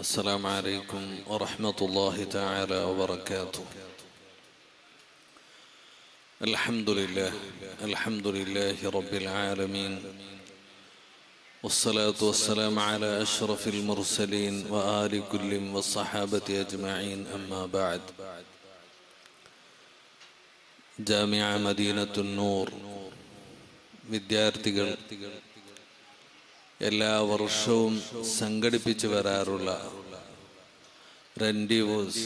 السلام عليكم ورحمة الله تعالى وبركاته. الحمد لله رب العالمين، والصلاة والسلام على أشرف المرسلين وآل كل والصحابة أجمعين، أما بعد. ജാമിഅ മദീനത്തുന്നൂർ വിദ്യാർത്ഥികൾ എല്ലാ വർഷവും സംഘടിപ്പിച്ചു വരാറുള്ള റെൻഡിവോസ്,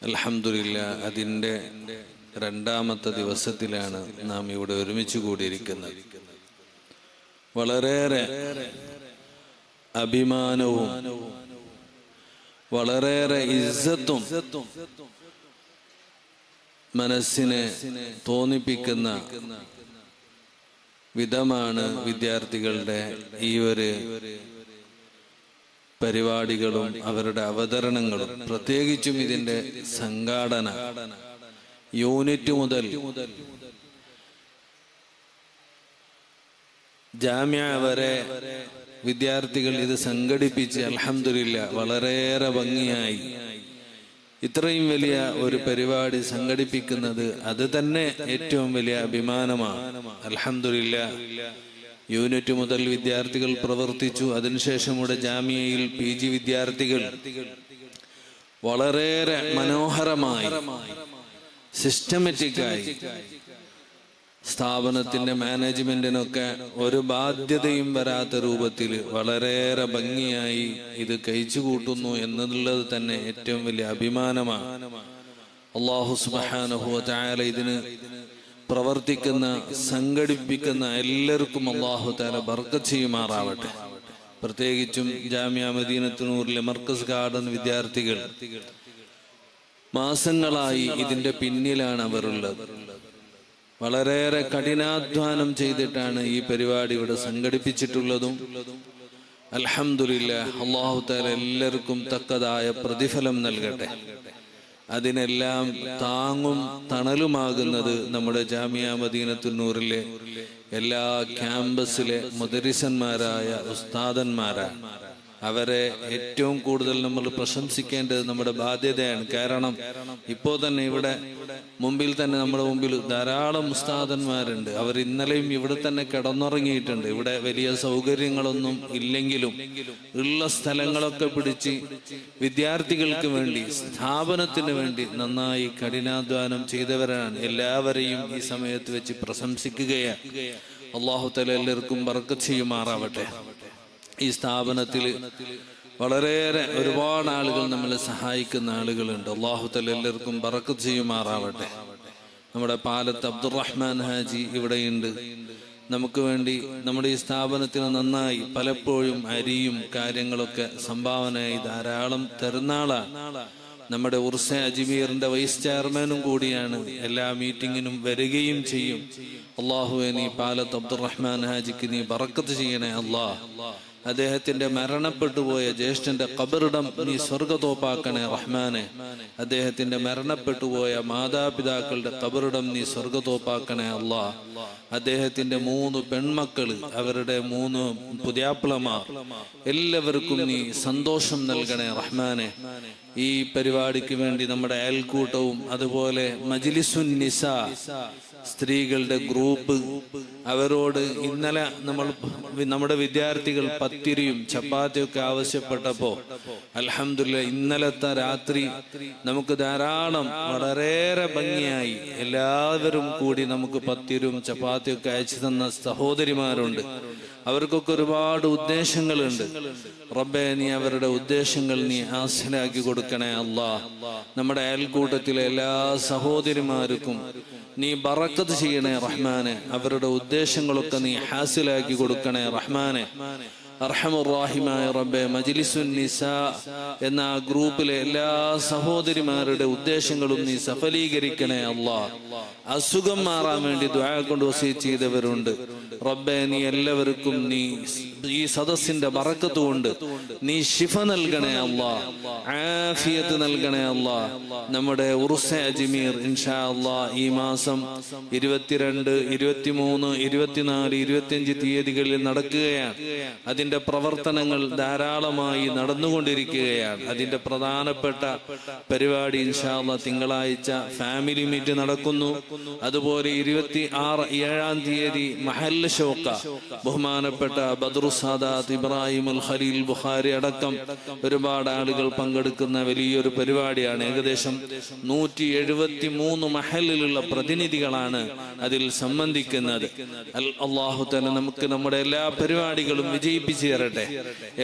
അൽഹംദുലില്ലാ അതിൻ്റെ രണ്ടാമത്തെ ദിവസത്തിലാണ് നാം ഇവിടെ ഒരുമിച്ച് കൂടിയിരിക്കുന്നത്. വളരെയേറെ അഭിമാനവും വളരെയേറെ ഇസ്സത്തും മനസ്സിനെ തോന്നിപ്പിക്കുന്ന വിധമാണ് വിദ്യാർത്ഥികളുടെ ഈ ഒരു പരിപാടികളും അവരുടെ അവതരണങ്ങളും, പ്രത്യേകിച്ചും ഇതിന്റെ സംഘാടന യൂണിറ്റ് മുതൽ ജാമിഅ വരെ വിദ്യാർത്ഥികൾ ഇത് സംഘടിപ്പിച്ച് അൽഹംദുലില്ലാ വളരെയേറെ ഭംഗിയായി ഇത്രയും വലിയ ഒരു പരിപാടി സംഘടിപ്പിക്കുന്നത് അത് തന്നെ ഏറ്റവും വലിയ അഭിമാനമാണ്. അൽഹംദുലില്ലാ യൂണിറ്റ് മുതൽ വിദ്യാർത്ഥികൾ പ്രവർത്തിച്ചു. അതിനുശേഷം ഇവിടെ ജാമിയയിൽ PG വിദ്യാർത്ഥികൾ വളരെയേറെ മനോഹരമായി സിസ്റ്റമാറ്റിക്കായി സ്ഥാപനത്തിന്റെ മാനേജ്മെന്റിനൊക്കെ ഒരു ബാധ്യതയും വരാത്ത രൂപത്തിൽ വളരെയേറെ ഭംഗിയായി ഇത് കഴിച്ചു കൂട്ടുന്നു എന്നുള്ളത് തന്നെ ഏറ്റവും വലിയ അഭിമാനമാണ്. അല്ലാഹു സുബ്ഹാനഹു വ തആല ഇതിന് പ്രവർത്തിക്കുന്ന സംഘടിപ്പിക്കുന്ന എല്ലാവർക്കും അല്ലാഹു തആല ബർക്കത്ത് ചെയ്യുമാറാവട്ടെ. പ്രത്യേകിച്ചും ജാമിഅ മദീനത്തുന്നൂറിലെ മർക്കസ് ഗാർഡൻ വിദ്യാർത്ഥികൾ മാസങ്ങളായി ഇതിന്റെ പിന്നിലാണ് അവരുള്ളത്. വളരെയേറെ കഠിനാധ്വാനം ചെയ്തിട്ടാണ് ഈ പരിപാടി ഇവിടെ സംഘടിപ്പിച്ചിട്ടുള്ളതും. അൽഹംദുലില്ലാ അല്ലാഹു തആല എല്ലാവർക്കും തക്കതായ പ്രതിഫലം നൽകട്ടെ. അതിനെല്ലാം താങ്ങും തണലുമാകുന്നത് നമ്മുടെ ജാമിഅ മദീനത്തുന്നൂറിലെ എല്ലാ ക്യാമ്പസിലെ മുദരിസന്മാരായ ഉസ്താദന്മാരാണ്. അവരെ ഏറ്റവും കൂടുതൽ നമ്മൾ പ്രശംസിക്കേണ്ടത് നമ്മുടെ ബാധ്യതയാണ്. കാരണം ഇപ്പോൾ തന്നെ ഇവിടെ മുമ്പിൽ തന്നെ നമ്മുടെ മുമ്പിൽ ധാരാളം ഉസ്താദന്മാരുണ്ട്. അവർ ഇന്നലെയും ഇവിടെ തന്നെ കിടന്നുറങ്ങിയിട്ടുണ്ട്. ഇവിടെ വലിയ സൗകര്യങ്ങളൊന്നും ഇല്ലെങ്കിലും ഉള്ള സ്ഥലങ്ങളൊക്കെ പിടിച്ച് വിദ്യാർത്ഥികൾക്ക് വേണ്ടി, സ്ഥാപനത്തിന് വേണ്ടി നന്നായി കഠിനാധ്വാനം ചെയ്തവരാണ്. എല്ലാവരെയും ഈ സമയത്ത് വെച്ച് പ്രശംസിക്കുകയാണ്. അല്ലാഹു തആല എല്ലാവർക്കും ബർക്കത്ത് ചെയ്യുമാറാവട്ടെ. ഈ സ്ഥാപനത്തിൽ വളരെയേറെ ഒരുപാട് ആളുകൾ നമ്മളെ സഹായിക്കുന്ന ആളുകളുണ്ട്. അല്ലാഹു തആല എല്ലാവർക്കും ബർക്കത്ത് ചെയ്യുമാറാവട്ടെ. നമ്മുടെ പാലത്ത് അബ്ദുറഹ്മാൻ ഹാജി ഇവിടെയുണ്ട്. നമുക്ക് വേണ്ടി നമ്മുടെ ഈ സ്ഥാപനത്തിന് നന്നായി പലപ്പോഴും അരിയും കാര്യങ്ങളൊക്കെ സംഭാവനയായി ധാരാളം തരുന്ന ആളാണ്. നമ്മുടെ ഉർസ അജ്മീറിന്റെ വൈസ് ചെയർമാനും കൂടിയാണ്. എല്ലാ മീറ്റിങ്ങിനും വരികയും ചെയ്യും. അല്ലാഹുവേ, നീ പാലത്ത് അബ്ദുറഹ്മാൻ ഹാജിക്ക് നീ ബറക്കത്ത് ചെയ്യണേ അല്ലാഹ്. അദ്ദേഹത്തിന്റെ മരണപ്പെട്ടുപോയ ജ്യേഷ്ഠന്റെ ഖബറിടം നീ സ്വർഗത്തോപ്പാക്കണേ റഹ്മാനെ. അദ്ദേഹത്തിന്റെ മരണപ്പെട്ടുപോയ മാതാപിതാക്കളുടെ ഖബറിടം നീ സ്വർഗത്തോപ്പാക്കണേ അല്ലാഹ്. അദ്ദേഹത്തിന്റെ 3 പെൺമക്കള്, അവരുടെ 3 പുതിയാപ്പിളമാർ, എല്ലാവർക്കും നീ സന്തോഷം നൽകണേ റഹ്മാനെ. ഈ പരിപാടിക്ക് വേണ്ടി നമ്മുടെ അയൽക്കൂട്ടവും അതുപോലെ മജ്ലിസുൻ നിസാ സ്ത്രീകളുടെ ഗ്രൂപ്പ്, അവരോട് ഇന്നലെ നമ്മുടെ വിദ്യാർത്ഥികൾ പത്തിരിയും ചപ്പാത്തിയൊക്കെ ആവശ്യപ്പെട്ടപ്പോ അൽഹംദുലില്ലാ ഇന്നലത്തെ രാത്രി നമുക്ക് ധാരാളം വളരെയേറെ ഭംഗിയായി എല്ലാവരും കൂടി നമുക്ക് പത്തിരിയും ചപ്പാത്തിയൊക്കെ അയച്ചു തന്ന സഹോദരിമാരുണ്ട്. അവർക്കൊക്കെ ഒരുപാട് ഉദ്ദേശങ്ങളുണ്ട്. റബ്ബേ, നീ അവരുടെ ഉദ്ദേശങ്ങൾ നീ ഹാസിലാക്കി കൊടുക്കണേ അല്ലാഹ്. നമ്മുടെ അയൽക്കൂട്ടത്തിലെ എല്ലാ സഹോദരിമാർക്കും നീ ബറക്കത്ത് ചെയ്യണേ റഹ്മാനെ. അവരുടെ ഉദ്ദേശങ്ങളൊക്കെ നീ ഹാസിലാക്കി കൊടുക്കണേ റഹ്മാനെ. അർഹമുർ റഹീമായ റബ്ബേ, മജ്ലിസുൻ നിസാ എന്ന ആ ഗ്രൂപ്പിലെ എല്ലാ സഹോദരിമാരുടെ ഉദ്ദേശങ്ങളും നീ സഫലീകരിക്കണേ അല്ലാഹ്. അസുഖം മാറാൻ വേണ്ടി ദുആ കൊണ്ട് വസിയത്ത് ചെയ്തവരുണ്ട്. റബ്ബേ, നീ എല്ലാവർക്കും നീ ഈ സദസ്സിന്റെ ബറക്കത്ത് കൊണ്ട് നീ ശിഫ നൽകണേ അല്ലാഹ്, ആഫിയത്ത് നൽകണേ അല്ലാഹ്. നമ്മുടെ ഉർസ അജ്മീർ ഇൻഷാ അല്ലാഹ് ഈ മാസം 22, 23, 24, 25 തീയതികളിൽ നടക്കുകയാണ്. അതിൻ്റെ പ്രവർത്തനങ്ങൾ ധാരാളമായി നടന്നുകൊണ്ടിരിക്കുകയാണ്. അതിൻ്റെ പ്രധാനപ്പെട്ട പരിപാടി ഇൻഷാ അല്ലാഹ് തിങ്കളാഴ്ച ഫാമിലി മീറ്റ് നടക്കുന്നു. അതുപോലെ 27-ാം തീയതി മഹല്ല് ഷൗക്ക ബഹുമാനപ്പെട്ട ബദ്രു സാദാത്ത് ഇബ്രാഹിം അൽ ഖലീൽ ബുഖാരി അടക്കം ഒരുപാട് ആളുകൾ പങ്കെടുക്കുന്ന വലിയൊരു പരിപാടിയാണ്. ഏകദേശം 173 മഹല്ലിലുള്ള പ്രതിനിധികളാണ് അതിൽ സംബന്ധിക്കുന്നത്. അല്ലാഹു തആല നമുക്ക് നമ്മുടെ എല്ലാ പരിപാടികളും വിജയിപ്പിച്ചു തരട്ടെ.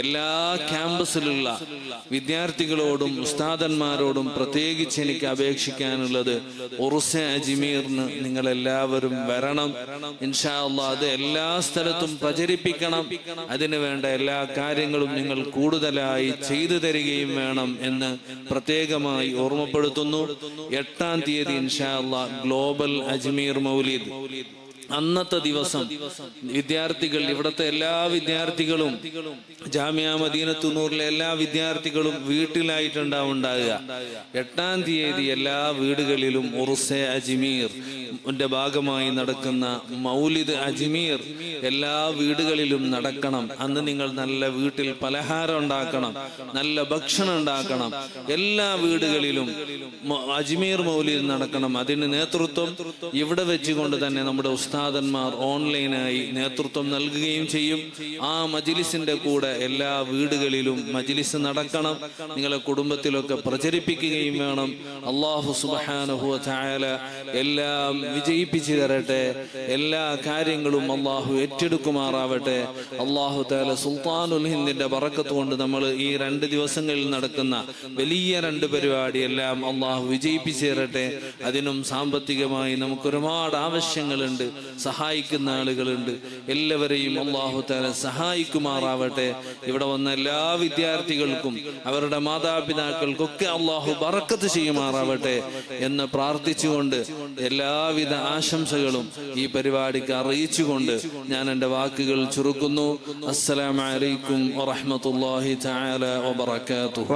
എല്ലാ ക്യാമ്പസിലുള്ള വിദ്യാർത്ഥികളോടും ഉസ്താദന്മാരോടും പ്രത്യേകിച്ച് എനിക്ക് അപേക്ഷിക്കാനുള്ളത് ഉറുസ് അജ്മീറിന് നിങ്ങളെല്ലാവരും വരണം. ഇൻഷാ അല്ലാഹ് അത് എല്ലാ സ്ഥലത്തും പ്രചരിപ്പിക്കണം. അതിനു വേണ്ട എല്ലാ കാര്യങ്ങളും നിങ്ങൾ കൂടുതലായി ചെയ്തു തരികയും വേണം എന്ന് പ്രത്യേകമായി ഓർമ്മപ്പെടുത്തുന്നു. 8-ാം തീയതി ഇൻഷാ അല്ലാഹ് ഗ്ലോബൽ അജ്മീർ മൗലിദ്. അന്നത്തെ ദിവസം വിദ്യാർത്ഥികൾ, ഇവിടുത്തെ എല്ലാ വിദ്യാർത്ഥികളും, ജാമിയ മദീനത്തുൻ നൂറിലെ എല്ലാ വിദ്യാർത്ഥികളും വീട്ടിലായിട്ടുണ്ടാവുക. 8-ാം തീയതി എല്ലാ വീടുകളിലും ഉറുസെ അജ്മീർ ഭാഗമായി നടക്കുന്ന മൗലിദ് അജ്മീർ എല്ലാ വീടുകളിലും നടക്കണം. അന്ന് നിങ്ങൾ നല്ല വീട്ടിൽ പലഹാരം ഉണ്ടാക്കണം, നല്ല ഭക്ഷണം ഉണ്ടാക്കണം. എല്ലാ വീടുകളിലും അജ്മീർ മൗലിദ് നടക്കണം. അതിന് നേതൃത്വം ഇവിടെ വെച്ചുകൊണ്ട് തന്നെ നമ്മുടെ ഉസ്താദന്മാർ ഓൺലൈനായി നേതൃത്വം നൽകുകയും ചെയ്യും. ആ മജ്ലിസിന്റെ കൂടെ എല്ലാ വീടുകളിലും മജ്ലിസ് നടക്കണം. നിങ്ങളെ കുടുംബത്തിലൊക്കെ പ്രചരിപ്പിക്കുകയും വേണം. അല്ലാഹു സുബ്ഹാനഹു വ തആല എല്ലാം വിജയിപ്പിച്ചു തരട്ടെ. എല്ലാ കാര്യങ്ങളും അല്ലാഹു ഏറ്റെടുക്കുമാറാവട്ടെ. അല്ലാഹു തആല സുൽത്താനുൽ ഹിന്ദിന്റെ ബറക്കത്ത് കൊണ്ട് നമ്മൾ ഈ 2 ദിവസങ്ങളിൽ നടക്കുന്ന വലിയ 2 പരിപാടി എല്ലാം അല്ലാഹു വിജയിപ്പിച്ചു തരട്ടെ. അതിനും സാമ്പത്തികമായി നമുക്ക് ഒരുപാട് ആവശ്യങ്ങളുണ്ട്, സഹായിക്കുന്ന ആളുകളുണ്ട്. എല്ലാവരെയും അല്ലാഹു തആല സഹായിക്കുമാറാവട്ടെ. ഇവിടെ വന്ന എല്ലാ വിദ്യാർത്ഥികൾക്കും അവരുടെ മാതാപിതാക്കൾക്കൊക്കെ അല്ലാഹു ബറക്കത്ത് ചെയ്യുമാറാവട്ടെ എന്ന് പ്രാർത്ഥിച്ചുകൊണ്ട് എല്ലാവിധ ആശംസകളും ഈ പരിപാടിക്ക് അറിയിച്ചുകൊണ്ട് ഞാൻ എൻ്റെ വാക്കുകൾ ചുരുക്കുന്നു. അസ്സലാമു അലൈക്കും വറഹ്മത്തുള്ളാഹി തആല വബറകാതുഹു.